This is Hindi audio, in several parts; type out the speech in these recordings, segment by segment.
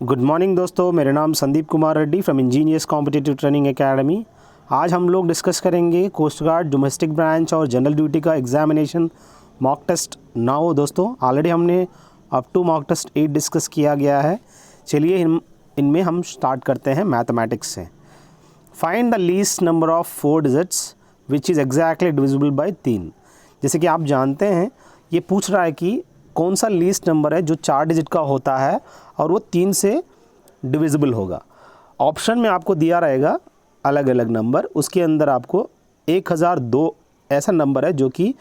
गुड मॉर्निंग दोस्तों, मेरा नाम Sandeep Kumar Reddy from engineers competitive training academy. आज हम लोग डिस्कस करेंगे कोस्ट गार्ड डोमेस्टिक ब्रांच और जनरल ड्यूटी का एग्जामिनेशन मॉक टेस्ट 9। दोस्तों ऑलरेडी हमने up to mock test 8 discuss किया गया है। चलिए इनमें हम स्टार्ट करते हैं मैथमेटिक्स से। Find the least number of 4 digits which is exactly divisible by 3। जैसे कि आप जानते हैं ये पूछ रहा है कि कौन सा लीस्ट नंबर है जो 4 डिजिट का होता है और वो 3 से डिविजिबल होगा। ऑप्शन में आपको दिया रहेगा अलग अलग नंबर, उसके अंदर आपको 1002 ऐसा नंबर है जो कि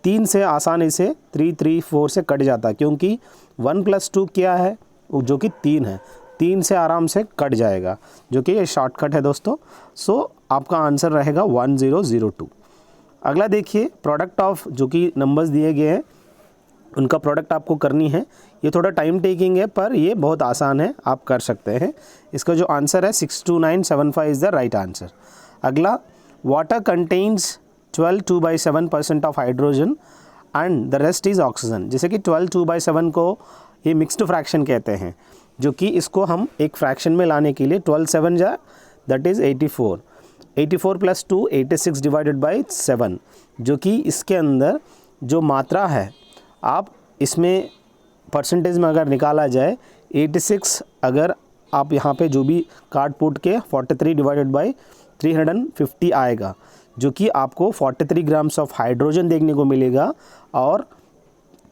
3 से आसानी से 334 से कट जाता है, क्योंकि 1 + 2 क्या है जो कि 3 है, 3 से आराम से कट जाएगा, जो कि ये शॉर्टकट है दोस्तों। सो आपका आंसर रहेगा 1002। अगला देखिए, प्रोडक्ट ऑफ जो कि नंबर्स दिए गए हैं उनका प्रोडक्ट आपको करनी है। ये थोड़ा टाइम टेकिंग है पर ये बहुत आसान है, आप कर सकते हैं। इसका जो आंसर है 62975 इज़ द राइट आंसर। अगला, water contains 12 2/7% of hydrogen and the rest is oxygen. जैसे कि 12 2/7 को ये मिक्स्ड फ्रैक्शन कहते हैं, जो कि इसको हम एक फ्रैक्शन में लाने के लिए 12 7 जा दैट इज़ 84, 84 + 2 86 / 7, जो कि इसके अंदर जो मात्रा है आप इसमें परसेंटेज में अगर निकाला जाए 86, अगर आप यहाँ पे जो भी काट पुट के 43 / 350 आएगा, जो कि आपको 43 ग्राम्स ऑफ हाइड्रोजन देखने को मिलेगा और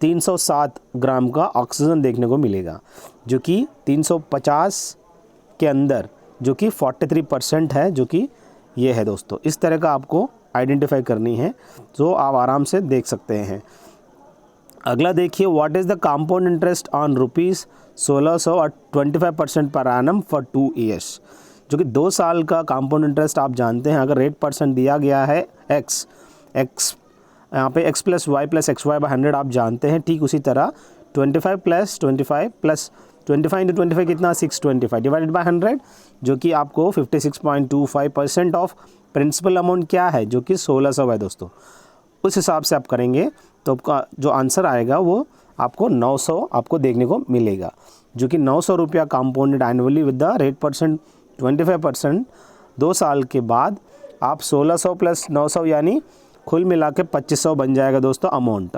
307 ग्राम का ऑक्सीजन देखने को मिलेगा, जो कि 350 के अंदर जो कि 43% है, जो कि ये है दोस्तों। इस तरह का आपको आइडेंटिफाई करनी है, जो आप आराम से देख सकते हैं। अगला देखिए, what is the compound interest on ₹1600 और 25% पर एनम फॉर 2 ईयर्स। जो कि 2 साल का कंपाउंड इंटरेस्ट आप जानते हैं, अगर 8% दिया गया है x यहाँ पे x + y + xy/100 आप जानते हैं, ठीक उसी तरह 25 + 25 + 25 × 25 कितना 625 / 100, जो कि आपको 56.25% ऑफ प्रिंसिपल अमाउंट क्या है, जो कि 1600 है दोस्तों। उस हिसाब से आप करेंगे तो आपका जो आंसर आएगा वो आपको 900 आपको देखने को मिलेगा, जो कि 900 रुपया compounded annually with the rate percent 25%। 2 साल के बाद आप 1600 + 900 यानी कुल मिला के 2500 बन जाएगा दोस्तों अमाउंट।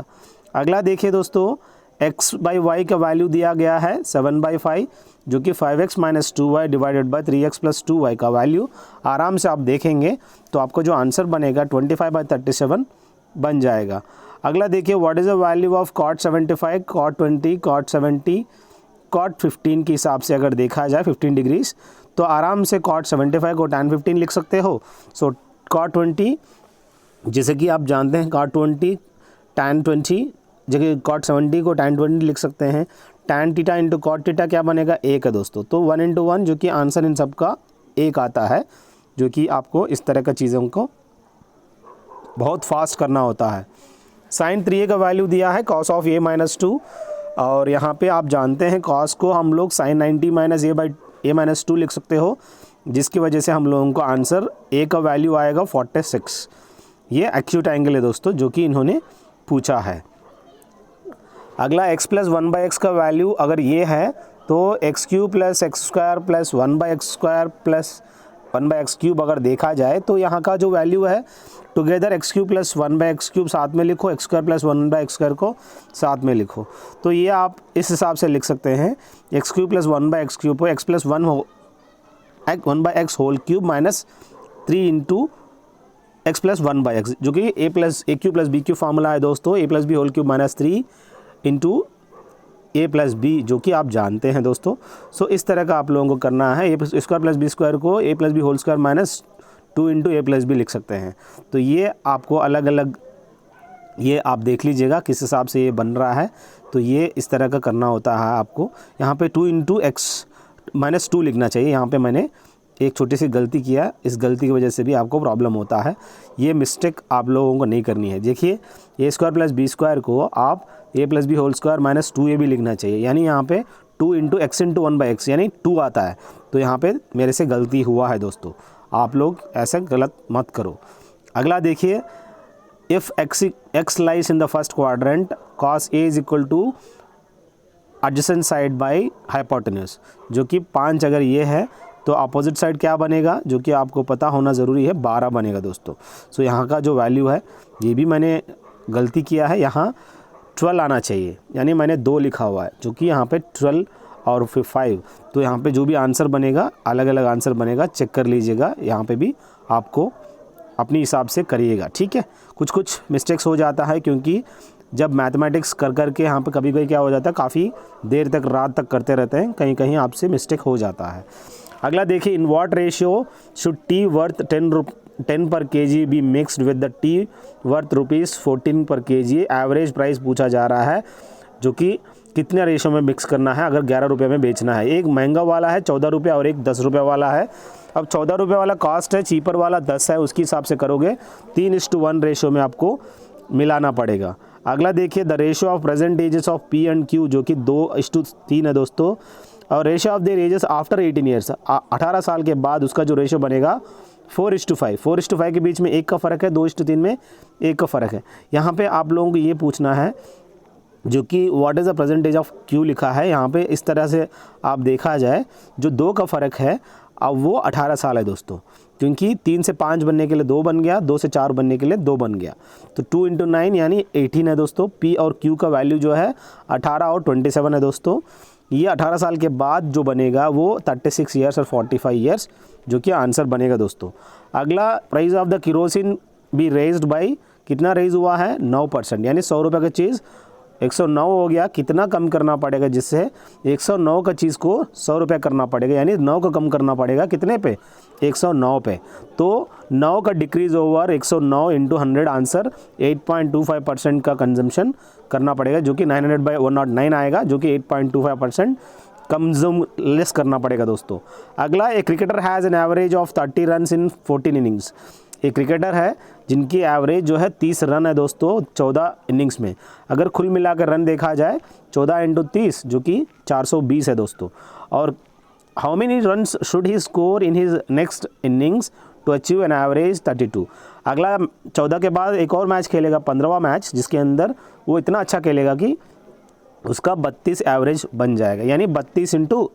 अगला देखिए दोस्तों, x/y का वैल्यू दिया गया है 7/5, जो कि 5x - 2y / 3x + 2y का वैल्यू आराम से आप देखेंगे तो आपको जो आंसर बनेगा 25/37 बन जाएगा। अगला देखिए, what is the value of cot 75, cot 20, cot 70, cot 15 के हिसाब से अगर देखा जाए 15 डिग्रीज, तो आराम से cot 75 को tan 15 लिख सकते हो। सो cot 20, जैसे कि आप जानते हैं cot 20 tan 20, जगह cot 70 को tan 20 लिख सकते हैं। tan theta into cot theta क्या बनेगा 1 है दोस्तों, तो 1 × 1, जो कि आंसर इन सब का 1 आता है, जो कि आपको इस तरह का चीज़ों को बहुत फास्ट करना होता है। sin 3a का वैल्यू दिया है cos ऑफ a - 2, और यहाँ पे आप जानते हैं cos को हम लोग sin 90 - a - 2 लिख सकते हो, जिसकी वजह से हम लोगों को आंसर a का वैल्यू आएगा 46। ये एक्यूट एंगल है दोस्तों, जो कि इन्होंने पूछा है। अगला, x + 1/x का वैल्यू अगर ये है तो x³ + x² + 1/x² + 1/x³ अगर देखा जाए तो यहाँ का जो वैल्यू है टुगेदर x³ + 1/x³ साथ में लिखो, x² + 1/x² को साथ में लिखो, तो ये आप इस हिसाब से लिख सकते हैं। x³ + 1/x³ को x + 1/x whole cube minus 3 × x + 1/x, जो कि a cube + b cube formula है दोस्तों, a + b whole cube minus 3 × a + b, जो कि आप जानते हैं दोस्तों। सो इस तरह का आप लोगों को करना है। a² + b² को a + b whole square minus 2 × a + b लिख सकते हैं। तो ये आपको अलग अलग, ये आप देख लीजिएगा किस हिसाब से ये बन रहा है, तो ये इस तरह का करना होता है आपको। यहाँ पे 2 × x - 2 लिखना चाहिए, यहाँ पे मैंने एक छोटी सी गलती किया, इस गलती की वजह से भी आपको प्रॉब्लम होता है। ये मिस्टेक आप लोगों को नहीं करनी है। देखिए, a² + b² को आप a + b whole square minus 2ab लिखना चाहिए, यानी यहाँ पे 2 × x × 1/x यानी 2 आता है, तो यहाँ पे मेरे से गलती हुआ है दोस्तों, आप लोग ऐसा गलत मत करो। अगला देखिए, if x lies in the first quadrant cos a = adjacent side by hypotenuse, जो कि 5 अगर ये है तो अपोजिट साइड क्या बनेगा, जो कि आपको पता होना ज़रूरी है, 12 बनेगा दोस्तों। सो यहाँ का जो वैल्यू है, ये भी मैंने गलती किया है, यहाँ 12 आना चाहिए, यानी मैंने 2 लिखा हुआ है, जो कि यहाँ पे 12 और फिर 5। तो यहाँ पे जो भी आंसर बनेगा, अलग अलग आंसर बनेगा, चेक कर लीजिएगा, यहाँ पे भी आपको अपने हिसाब से करिएगा, ठीक है। कुछ कुछ मिस्टेक्स हो जाता है, क्योंकि जब मैथमेटिक्स कर करके यहाँ पे कभी कभी क्या हो जाता है, काफ़ी देर तक रात तक करते रहते हैं, कहीं कहीं आपसे मिस्टेक हो जाता है। अगला देखिए, in what ratio should T worth 10 पर KG be mixed with the T worth ₹14 पर केजी। एवरेज प्राइस पूछा जा रहा है, जो कि कितने रेशियो में मिक्स करना है अगर 11 रुपये में बेचना है। एक महंगा वाला है 14 रुपये और एक 10 रुपये वाला है। अब 14 रुपये वाला कॉस्ट है, चीपर वाला 10 है, उसके हिसाब से करोगे 3:1 रेशियो में आपको मिलाना पड़ेगा। अगला देखिए, the ratio of present ages of P and Q, जो कि 2:3 है दोस्तों, और ratio of their edges after 18 years, 18 साल के बाद उसका जो रेशियो बनेगा 4:5। 4:5 के बीच में 1 का फ़र्क है, 2:3 में 1 का फ़र्क है। यहाँ पे आप लोगों को ये पूछना है, जो कि what is the percentage of Q लिखा है यहाँ पे, इस तरह से आप देखा जाए, जो 2 का फ़र्क है अब वो 18 साल है दोस्तों, क्योंकि 3 से 5 बनने के लिए 2 बन गया, 2 से 4 बनने के लिए 2 बन गया, तो 2 × 9 यानी 18 है दोस्तों। पी और क्यू का वैल्यू जो है 18 और 27 है दोस्तों। ये 18 साल के बाद जो बनेगा वो 36 ईयर्स और 45 ईयर्स, जो कि आंसर बनेगा दोस्तों। अगला, price of the kerosene be raised by, कितना रेज हुआ है, 9%, यानी 100 रुपये का चीज़ 109 हो गया। कितना कम करना पड़ेगा, जिससे 109 का चीज़ को 100 रुपये करना पड़ेगा, यानी 9 का कम करना पड़ेगा, कितने पे, 109 पे। तो 9 का डिक्रीज ओवर 109 × 100, आंसर 8.25% का कंजम्पशन करना पड़ेगा, जो कि 900/109 आएगा, जो कि 8.25% कंज्यूम लेस करना पड़ेगा दोस्तों। अगला, एक cricketer has an average of 30 run in 14 innings. एक क्रिकेटर है जिनकी एवरेज जो है 30 रन है दोस्तों 14 इनिंग्स में। अगर कुल मिलाकर रन देखा जाए 14 × 30, जो कि 420 है दोस्तों। और how many runs should he score in his next innings to achieve an average 32। अगला 14 के बाद एक और मैच खेलेगा, 15वां मैच, जिसके अंदर वो इतना अच्छा खेलेगा कि उसका 32 एवरेज बन जाएगा, यानी 32 ×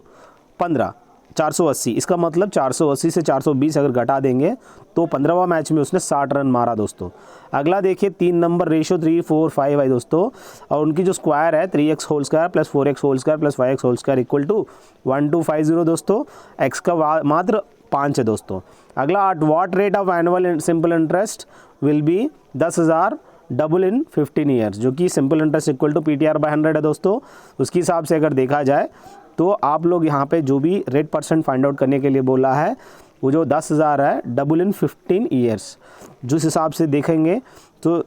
15 480। इसका मतलब 480 से 420 अगर घटा देंगे तो 15वां मैच में उसने 60 रन मारा दोस्तों। अगला देखिए, 3 नंबर रेशियो 3, 4, 5 है दोस्तों, और उनकी जो स्क्वायर है 3x² + 4x² + 5x² = 1250 दोस्तों। x का मात्र 5 है दोस्तों। अगला, at what rate of annual simple interest will be 10,000 double in 15 years, जो कि सिंपल इंटरेस्ट = PTR/100 है दोस्तों। उसके हिसाब से अगर देखा जाए तो आप लोग यहाँ पे जो भी रेट % फाइंड आउट करने के लिए बोला है, वो जो 10,000 है, डबल इन 15 ईयर्स, जिस हिसाब से देखेंगे तो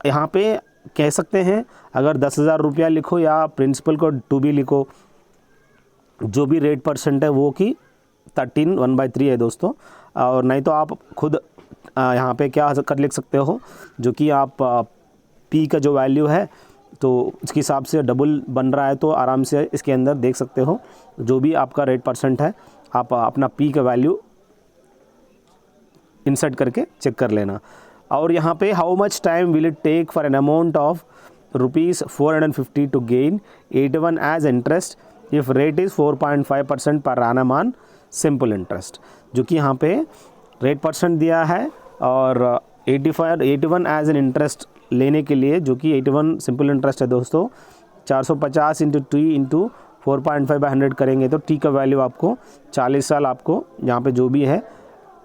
यहाँ पे कह सकते हैं, अगर 10,000 रुपया लिखो या प्रिंसिपल को 2B लिखो, जो भी रेट % है वो कि 13/1/3 है दोस्तों। और नहीं तो आप खुद यहाँ पे क्या कर लिख सकते हो, जो कि आप P का जो वैल्यू है तो उसके हिसाब से डबल बन रहा है, तो आराम से इसके अंदर देख सकते हो, जो भी आपका रेट % है आप अपना P का वैल्यू इंसर्ट करके चेक कर लेना। और यहाँ पे how much time will it take for an amount of ₹450 to gain 81 as interest if rate is 4.5% per annum on simple interest, जो कि यहाँ पे रेट % दिया है, और 81 एज एन इंटरेस्ट लेने के लिए, जो कि 81 सिंपल इंटरेस्ट है दोस्तों, 450 × T × 4.5/100 करेंगे तो T का वैल्यू आपको 40 साल आपको यहाँ पे जो भी है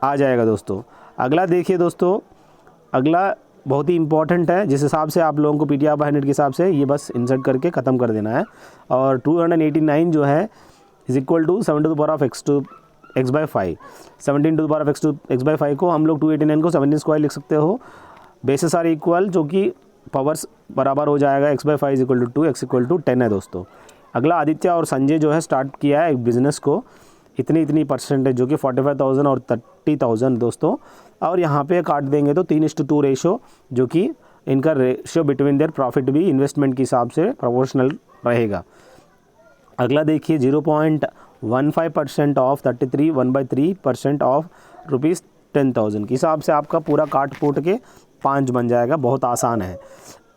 आ जाएगा दोस्तों। अगला देखिए दोस्तों, अगला बहुत ही इंपॉर्टेंट है, जिस हिसाब से आप लोगों को PTR/100 के हिसाब से ये बस इंसर्ट करके ख़त्म कर देना है। और 289 जो है = 7^x/5। 17^x/5 को हम लोग 289 को 17² लिख सकते हो। बेसिस आर इक्वल, जो कि पावर्स बराबर हो जाएगा, x/5 = 2, x = 10 है दोस्तों। अगला, आदित्य और संजय जो है स्टार्ट किया है एक बिज़नेस को, इतनी %, जो कि 45,000 और 30,000 दोस्तों। और यहाँ पे काट देंगे तो 3:2 रेशो, जो कि इनका रेशियो बिटवीन देयर प्रॉफिट भी इन्वेस्टमेंट के हिसाब से प्रोपोर्शनल रहेगा। अगला देखिए, 0.15% ऑफ 33 1/3% ऑफ ₹10,000 के हिसाब से आपका पूरा काट पोट के 5 बन जाएगा, बहुत आसान है।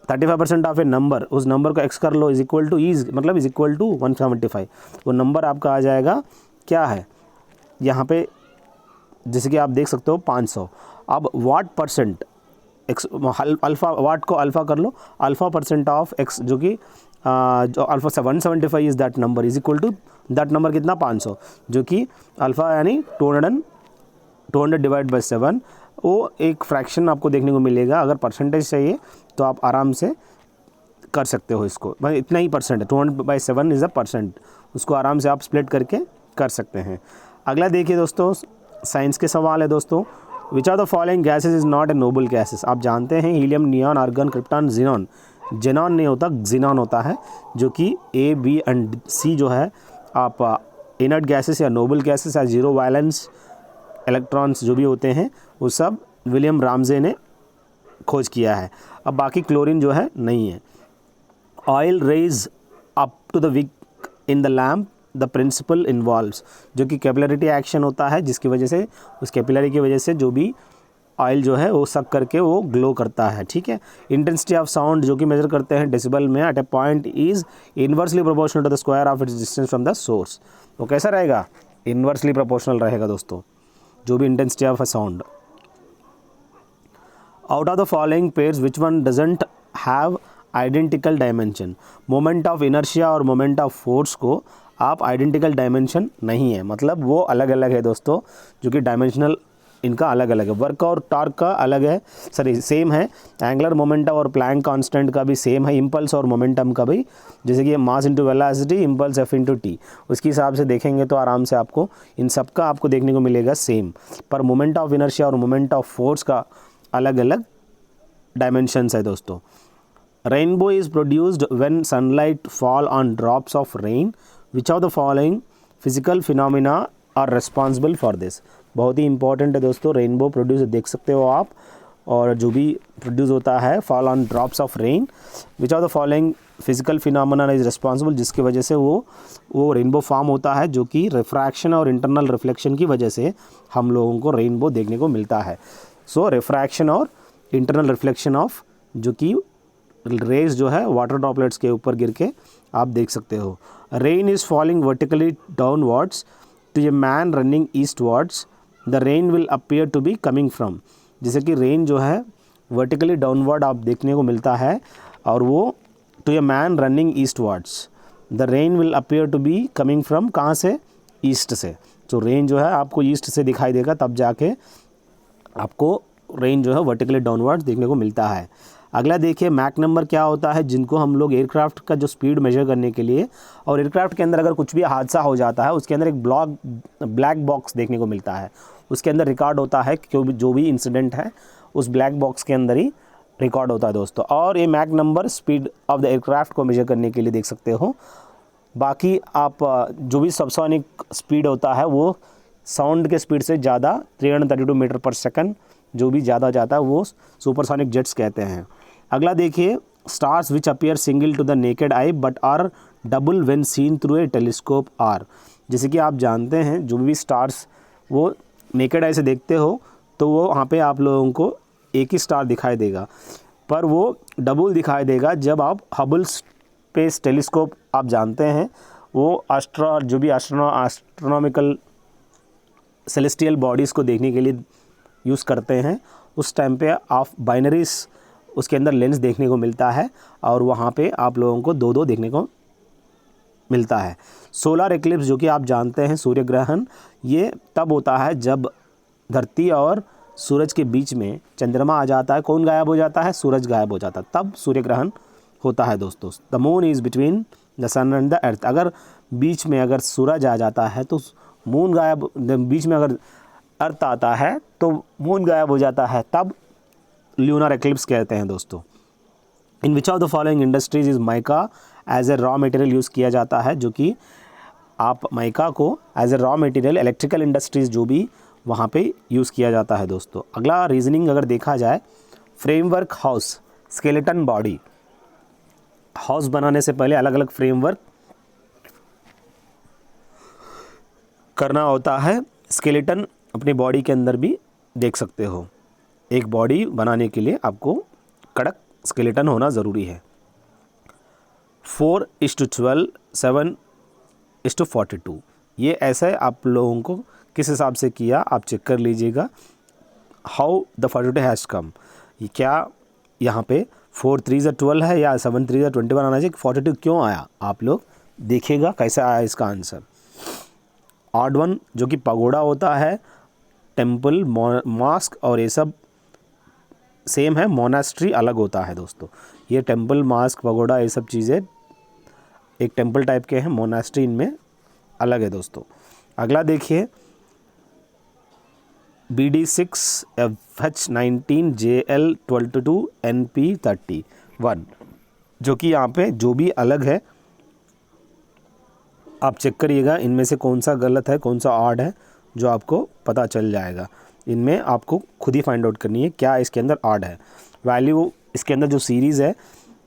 35% ऑफ ए नंबर, उस नंबर को x कर लो इज इक्वल टू इज मतलब इज इक्वल टू 175। वो नंबर आपका आ जाएगा क्या है यहाँ पे, जैसे कि आप देख सकते हो 500। अब what percent x alpha, what को अल्फ़ा कर लो, अल्फ़ा परसेंट ऑफ एक्स जो कि जो अल्फ़ा से 175 is that number is equal to that number कितना 500, जो कि अल्फ़ा यानी 200 डिवाइड बाई 7। वो एक फ्रैक्शन आपको देखने को मिलेगा। अगर परसेंटेज चाहिए तो आप आराम से कर सकते हो इसको, भाई इतना ही परसेंट है, 200/7 इज़ अ परसेंट, उसको आराम से आप स्प्लिट करके कर सकते हैं। अगला देखिए दोस्तों, साइंस के सवाल है दोस्तों। Which are the following gases is not a noble gases. आप जानते हैं helium, neon, argon, krypton, xenon. Xenon नहीं होता, जिनॉन होता है, जो कि ए, बी एंड सी जो है आप इनर्ट गैसेस या नोबल गैसेस या जीरो वायलेंस इलेक्ट्रॉन्स जो भी होते हैं वो सब विलियम रामजे ने खोज किया है। अब बाकी क्लोरीन जो है नहीं है। Oil rises up to the wick in the lamp, the principle involves, जो कि कैपिलरिटी एक्शन होता है, जिसकी वजह से उस कैपिलरी की वजह से जो भी ऑयल जो है वो सक करके वो ग्लो करता है, ठीक है। इंटेंसिटी ऑफ साउंड जो कि मेजर करते हैं डेसिबल में, at a point is inversely proportional to the square of its distance from the source. वो कैसा रहेगा, इनवर्सली प्रोपोर्शनल रहेगा दोस्तों, जो भी intensity of a sound. Out of the following pairs which one doesn't have identical dimension. Moment of inertia और मोमेंट ऑफ फोर्स को आप आइडेंटिकल डायमेंशन नहीं है, मतलब वो अलग अलग है दोस्तों, जो कि डायमेंशनल इनका अलग अलग है। वर्क और टॉर्क का अलग है, सॉरी सेम है। एंगुलर मोमेंटम और प्लैंक कांस्टेंट का भी सेम है। इंपल्स और मोमेंटम का भी, जैसे कि mass into velocity, impulse F into T, उसके हिसाब से देखेंगे तो आराम से आपको इन सब का आपको देखने को मिलेगा सेम। पर मोमेंट ऑफ इनर्शिया और मोमेंट ऑफ फोर्स का अलग अलग डायमेंशंस है दोस्तों। Rainbow is produced when sunlight fall on drops of rain, which of the following physical phenomena are responsible for this. बहुत ही इंपॉर्टेंट है दोस्तों, रेनबो प्रोड्यूस देख सकते हो आप, और जो भी प्रोड्यूस होता है fall on drops of rain, which of the following physical phenomena is responsible, जिसकी वजह से वो रेनबो फॉर्म होता है, जो कि रिफ्रैक्शन और इंटरनल रिफ्लेक्शन की वजह से हम लोगों को रेनबो देखने को मिलता है। सो रिफ्रैक्शन और इंटरनल रिफ्लेक्शन ऑफ, जो कि रेज जो है वाटर ड्रॉपलेट्स के ऊपर गिर के आप देख सकते हो। Rain is falling vertically downwards to a man running eastwards, the rain will appear to be coming from. जैसे कि रेन जो है वर्टिकली डाउनवर्ड आप देखने को मिलता है, और वो to a man running eastwards, the rain will appear to be coming from, कहाँ से, ईस्ट से। तो रेन जो है आपको ईस्ट से दिखाई देगा, तब जाके आपको रेन जो है वर्टिकली डाउनवर्ड देखने को मिलता है। अगला देखिए, मैक नंबर क्या होता है, जिनको हम लोग एयरक्राफ्ट का जो स्पीड मेजर करने के लिए, और एयरक्राफ्ट के अंदर अगर कुछ भी हादसा हो जाता है उसके अंदर एक ब्लैक बॉक्स देखने को मिलता है, उसके अंदर रिकॉर्ड होता है कि जो भी इंसिडेंट है उस ब्लैक बॉक्स के अंदर ही रिकॉर्ड होता है दोस्तों। और ये Mach number speed of the aircraft को मेजर करने के लिए देख सकते हो। बाकी आप जो भी सबसोनिक स्पीड होता है वो साउंड के स्पीड से ज़्यादा 332 मीटर पर सेकंड जो भी ज़्यादा जाता है वो सुपरसोनिक जेट्स कहते हैं। अगला देखिए, stars which appear single to the naked eye but are double when seen through a telescope are. जैसे कि आप जानते हैं जो भी स्टार्स वो नेकेड आई से देखते हो तो वो वहाँ पे आप लोगों को एक ही स्टार दिखाई देगा, पर वो डबल दिखाई देगा जब आप हबल स्पेस टेलीस्कोप आप जानते हैं वो जो भी एस्ट्रोनॉमिकल सेलेस्टियल बॉडीज़ को देखने के लिए यूज़ करते हैं। उस टाइम पे आप बाइनरीज उसके अंदर लेंस देखने को मिलता है, और वहाँ पे आप लोगों को दो देखने को मिलता है। सोलर एक्लिप्स जो कि आप जानते हैं सूर्य ग्रहण, ये तब होता है जब धरती और सूरज के बीच में चंद्रमा आ जाता है। कौन गायब हो जाता है, सूरज गायब हो जाता है, तब सूर्य ग्रहण होता है दोस्तों। The moon is between the sun and the earth. अगर बीच में अगर सूरज आ जाता है तो मून गायब, बीच में अगर अर्थ आता है तो मून गायब हो जाता है, तब ल्यूनर एक्लिप्स कहते हैं दोस्तों। In which of the following industries is mica as a raw material use किया जाता है, जो कि आप माइका को as a raw material electrical industries जो भी वहाँ पे यूज़ किया जाता है दोस्तों। अगला रीजनिंग अगर देखा जाए, framework house, skeleton body, house बनाने से पहले अलग अलग फ्रेमवर्क करना होता है। स्केलेटन अपनी बॉडी के अंदर भी देख सकते हो, एक बॉडी बनाने के लिए आपको कड़क स्केलेटन होना ज़रूरी है। 4:12, 7:42, ये ऐसा है आप लोगों को किस हिसाब से किया आप चेक कर लीजिएगा। हाउ द 42 हैज़ कम, ये क्या यहाँ पे 4 3 12 है या 7 3 21 आना चाहिए, 42 क्यों आया आप लोग देखिएगा कैसे आया इसका आंसर। ऑड वन जो कि पगोड़ा होता है, टेम्पल, मॉस्क और ये सब सेम है, मोनास्ट्री अलग होता है दोस्तों। ये टेम्पल, मॉस्क, पगोड़ा ये सब चीज़ें एक टेम्पल टाइप के हैं, मोनास्ट्री इनमें अलग है दोस्तों। अगला देखिए BD6 FH19 JL22 NP31, जो कि यहाँ पे जो भी अलग है आप चेक करिएगा इनमें से कौन सा गलत है कौन सा ऑड है, जो आपको पता चल जाएगा। इनमें आपको खुद ही फाइंड आउट करनी है क्या इसके अंदर ऑड है। वैल्यू इसके अंदर जो सीरीज़ है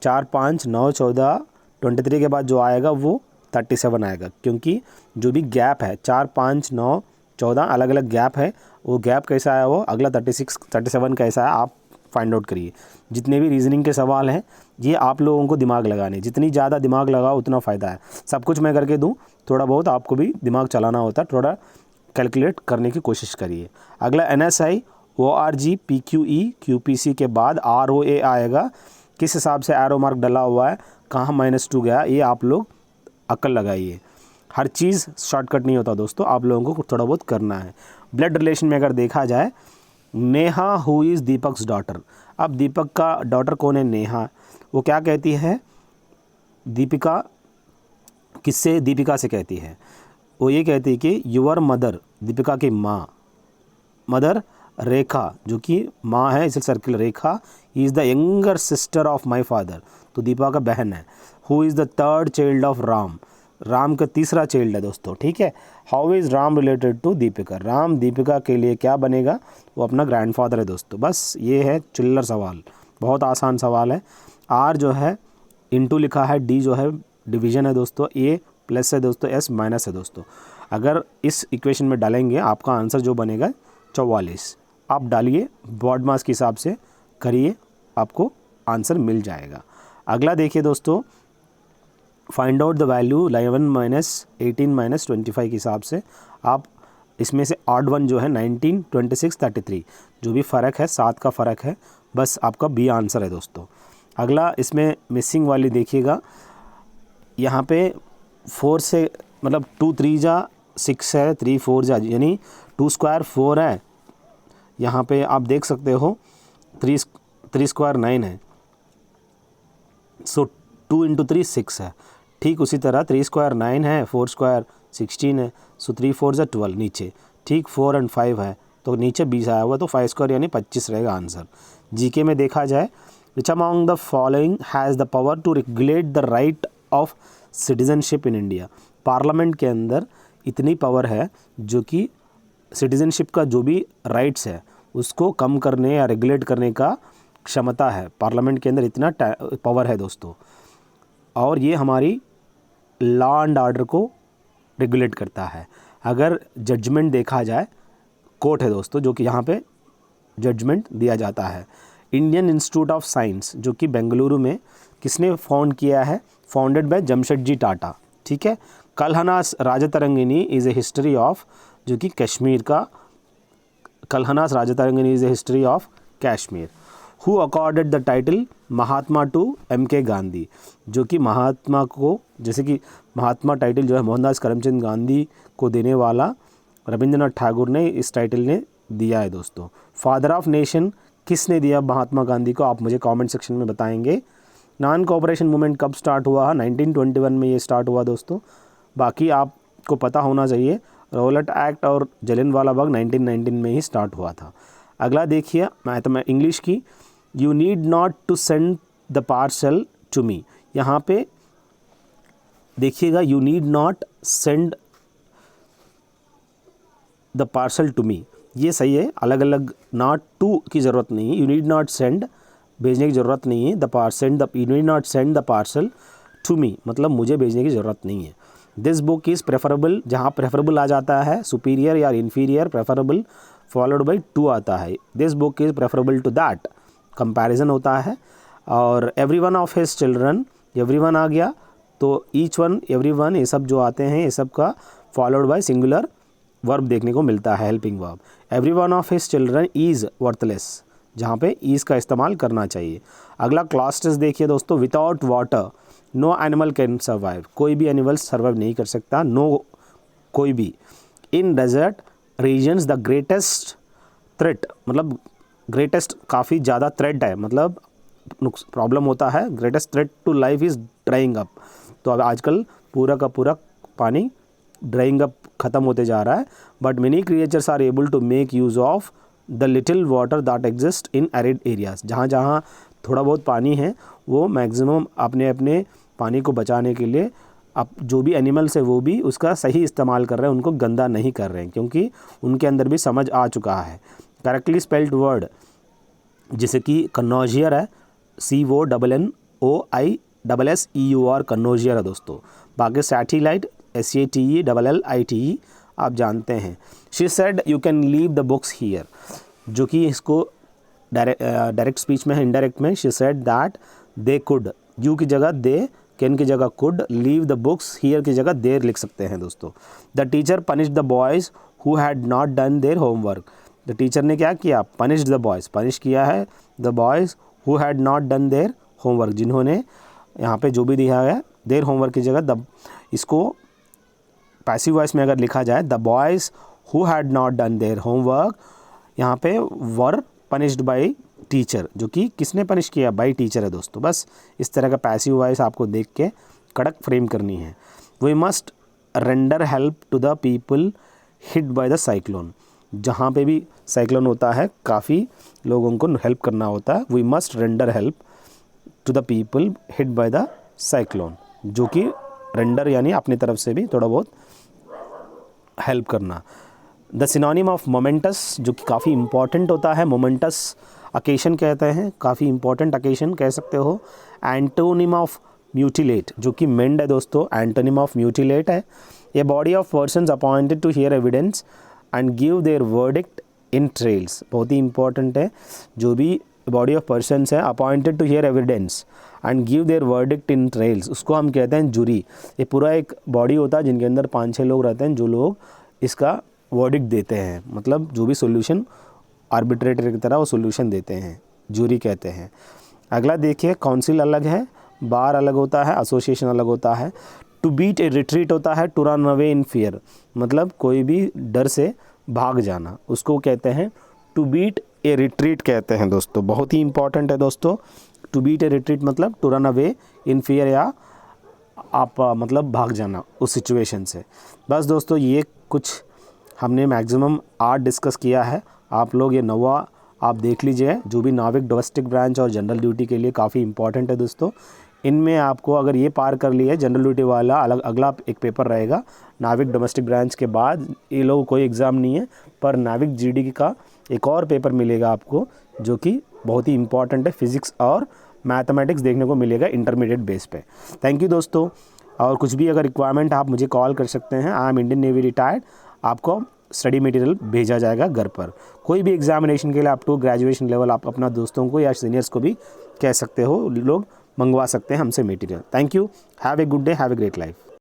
4 5 9 14 23 के बाद जो आएगा वो 37 आएगा, क्योंकि जो भी गैप है 4 5 9 14 अलग अलग गैप है, वो गैप कैसा आया वो अगला 36 37 कैसा है आप फाइंड आउट करिए। जितने भी रीजनिंग के सवाल हैं ये आप लोगों को दिमाग लगाने, जितनी ज़्यादा दिमाग लगाओ उतना फ़ायदा है। सब कुछ मैं करके दूं, थोड़ा बहुत आपको भी दिमाग चलाना होता है, थोड़ा कैलकुलेट करने की कोशिश करिए। अगला NSI ORG PQE QPC के बाद ROA आएगा, किस हिसाब से एरो मार्क डला हुआ है, कहाँ -2 गया, ये आप लोग अक्ल लगाइए। हर चीज़ शॉर्टकट नहीं होता दोस्तों, आप लोगों को थोड़ा बहुत करना है। ब्लड रिलेशन में अगर देखा जाए, नेहा हु इज़ दीपक्स डॉटर, अब दीपक का डॉटर कौन है, नेहा, वो क्या कहती है, दीपिका किससे, दीपिका से कहती है, वो ये कहती है कि योर मदर, दीपिका की माँ, मदर रेखा जो कि माँ है इसे circle Rekha, he is the younger sister of my father, तो दीपा का बहन है। Who is the third child of Ram, Ram का तीसरा चाइल्ड है दोस्तों, ठीक है। How is Ram related to Deepika, Ram Deepika के लिए क्या बनेगा, वो अपना ग्रैंडफादर है दोस्तों। बस ये है चिल्लर सवाल, बहुत आसान सवाल है। आर जो है इंटू लिखा है, डी जो है डिवीजन है दोस्तों, ए प्लस है दोस्तों, एस माइनस है दोस्तों। अगर इस इक्वेशन में डालेंगे आपका आंसर जो बनेगा 44, आप डालिए बॉड मास के हिसाब से करिए, आपको आंसर मिल जाएगा। अगला देखिए दोस्तों, फाइंड आउट द वैल्यू 11 - 18 - 25 के हिसाब से आप इसमें से ऑड वन जो है 19 26 33, जो भी फ़र्क है 7 का फ़र्क है, बस आपका बी आंसर है दोस्तों। अगला इसमें मिसिंग वाली देखिएगा, यहाँ पे 4 से मतलब 2 3 जा 6 है, 3 4 जा यानी 2 स्क्वायर 4 है, यहाँ पे आप देख सकते हो 3 स्क्वायर 9 है, सो 2 × 3 6 है। ठीक उसी तरह 3 स्क्वायर 9 है, 4 स्क्वायर 16 है, सो 3 4 जा 12 नीचे, ठीक 4 और 5 है तो नीचे 20 आया हुआ, तो 5 स्क्वायर यानी 25 रहेगा आंसर। जीके में देखा जाए, which among the following has the power to regulate the right of citizenship in India, parliament के अंदर इतनी पावर है जो कि सिटीजनशिप का जो भी राइट्स है उसको कम करने या रेगुलेट करने का क्षमता है, पार्लियामेंट के अंदर इतना पावर है दोस्तों। और ये हमारी लॉ एंड ऑर्डर को रेगुलेट करता है। अगर जजमेंट देखा जाए, कोर्ट है दोस्तों जो कि यहाँ पे जजमेंट दिया जाता है। इंडियन इंस्टीट्यूट ऑफ साइंस जो कि बेंगलुरु में किसने फाउंड किया है, फाउंडेड बाय जमशेदजी टाटा, ठीक है। Kalhana's Rajatarangini is a history of, जो कि कश्मीर का, Kalhana's Rajatarangini is a history of Kashmir. Who accorded the title Mahatma to MK Gandhi, जो कि महात्मा को, जैसे कि महात्मा टाइटल जो है मोहनदास करमचंद गांधी को देने वाला रविंद्रनाथ ठाकुर ने इस टाइटल ने दिया है दोस्तों। फादर ऑफ नेशन किसने दिया महात्मा गांधी को, आप मुझे कमेंट सेक्शन में बताएंगे। नॉन कोऑपरेशन मूवमेंट कब स्टार्ट हुआ, 1921 में ये स्टार्ट हुआ दोस्तों। बाकी आपको पता होना चाहिए, रॉलेट एक्ट और जलियांवाला बाग 1919 में ही स्टार्ट हुआ था। अगला देखिए मैं इंग्लिश की, you need not to send the parcel to me, यहाँ पे देखिएगा you need not send the parcel to me, ये सही है, अलग अलग नॉट टू की ज़रूरत नहीं है, यू नीड नॉट सेंड भेजने की ज़रूरत नहीं है, you need not send the parcel to me मतलब मुझे भेजने की ज़रूरत नहीं है। दिस बुक इज़ प्रेफरेबल, जहाँ प्रेफरेबल आ जाता है सुपीरियर या inferior, preferable followed by to आता है, this book is preferable to that, comparison होता है। और every one of his children, every one आ गया तो ईच वन, एवरी वन, ये सब जो आते हैं ये सब का फॉलोड बाय सिंगुलर वर्ब देखने को मिलता है, helping verb. Every one of his children is worthless, जहाँ पे ईज़ का इस्तेमाल करना चाहिए। अगला क्लास टेस्ट देखिए दोस्तों, without water no animal can survive, कोई भी एनिमल सर्वाइव नहीं कर सकता, नो कोई भी। In desert regions the greatest threat, मतलब ग्रेटेस्ट काफ़ी ज़्यादा थ्रेट है, मतलब प्रॉब्लम होता है। Greatest threat to life is drying up, तो अब आजकल पूरा का पूरा पानी ड्राइंग अप ख़त्म होते जा रहा है। But many creatures are able to make use of the little water that exist in arid areas, जहाँ जहाँ थोड़ा बहुत पानी है वो मैक्सिमम अपने अपने पानी को बचाने के लिए अब जो भी एनिमल्स है वो भी उसका सही इस्तेमाल कर रहे हैं, उनको गंदा नहीं कर रहे हैं, क्योंकि उनके अंदर भी समझ आ चुका है। करेक्टली स्पेल्ड वर्ड जैसे कि कन्नौजियर है, CONNOISSEUR, कन्नौजियर है दोस्तों। बाकी सैटेलाइट, SATELLITE आप जानते हैं। She said you can leave the books here, जो कि इसको डायरेक्ट स्पीच में है, इनडायरेक्ट में she said that they could, you की जगह दे, कैन की जगह could, leave the books here की जगह देर लिख सकते हैं दोस्तों। The teacher punish the boys who had not done their homework, the teacher ने क्या किया, पनिश्ड द बॉयज़, पनिश किया है the boys who had not done their homework, जिन्होंने यहाँ पे जो भी दिया है देयर होमवर्क की जगह द, इसको पैसिव वॉइस में अगर लिखा जाए the boys who had not done their homework, यहाँ पे वर पनिश्ड बाय टीचर, जो कि किसने पनिश किया, बाय टीचर है दोस्तों। बस इस तरह का पैसिव वॉइस आपको देख के कड़क फ्रेम करनी है। We must render help to the people hit by the cyclone, जहाँ पे भी साइक्लोन होता है काफ़ी लोगों को हेल्प करना होता है। We must render help to the people hit by the cyclone, जो कि रेंडर यानी अपनी तरफ से भी थोड़ा बहुत हेल्प करना। द सिनोनिम ऑफ मोमेंटस, जो कि काफ़ी इंपॉर्टेंट होता है, मोमेंटस अकेशन कहते हैं, काफ़ी इंपॉर्टेंट अकेशन कह सकते हो। एंटोनिम ऑफ म्यूटिलेट, जो कि मेंड है दोस्तों, एंटोनिम ऑफ म्यूटिलेट है। A body of persons appointed to hear evidence and give their verdict in trials, बहुत ही इंपॉर्टेंट है। जो भी बॉडी ऑफ पर्सन्स है appointed to hear evidence and give their verdict in trials, उसको हम कहते हैं जूरी। ये पूरा एक बॉडी होता है जिनके अंदर 5-6 लोग रहते हैं, जो लोग इसका वर्डिक्ट देते हैं, मतलब जो भी सोल्यूशन आर्बिट्रेटर की तरह वो सोल्यूशन देते हैं, जूरी कहते हैं। अगला देखिए, काउंसिल अलग है, बार अलग होता है, एसोसिएशन अलग होता है। टू बीट ए रिट्रीट होता है to run away in fear, मतलब कोई भी डर से भाग जाना, उसको कहते हैं टू बीट ए रिट्रीट कहते हैं दोस्तों। बहुत ही इंपॉर्टेंट है दोस्तों, टू बीट ए रिट्रीट मतलब to run away in fear, या आप मतलब भाग जाना उस सिचुएशन से। बस दोस्तों ये कुछ हमने मैक्सिमम 8 डिस्कस किया है। आप लोग ये 9वां आप देख लीजिए, जो भी नाविक डोमेस्टिक ब्रांच और जनरल ड्यूटी के लिए काफ़ी इंपॉर्टेंट है दोस्तों। इनमें आपको अगर ये पार कर लिया जनरल ड्यूटी वाला, अलग अगला एक पेपर रहेगा नाविक डोमेस्टिक ब्रांच के बाद, ये लोग कोई एग्ज़ाम नहीं है, पर नाविक जीडी का एक और पेपर मिलेगा आपको, जो कि बहुत ही इंपॉर्टेंट है, फिज़िक्स और मैथमेटिक्स देखने को मिलेगा इंटरमीडिएट बेस पे। थैंक यू दोस्तों, और कुछ भी अगर रिक्वायरमेंट आप मुझे कॉल कर सकते हैं। I am Indian navy retired, आपको स्टडी मटेरियल भेजा जाएगा घर पर। कोई भी एग्जामिनेशन के लिए अप टू ग्रेजुएशन लेवल आप अपना दोस्तों को या सीनियर्स को भी कह सकते हो, लोग मंगवा सकते हैं हमसे material. Thank you, have a good day, have a great life.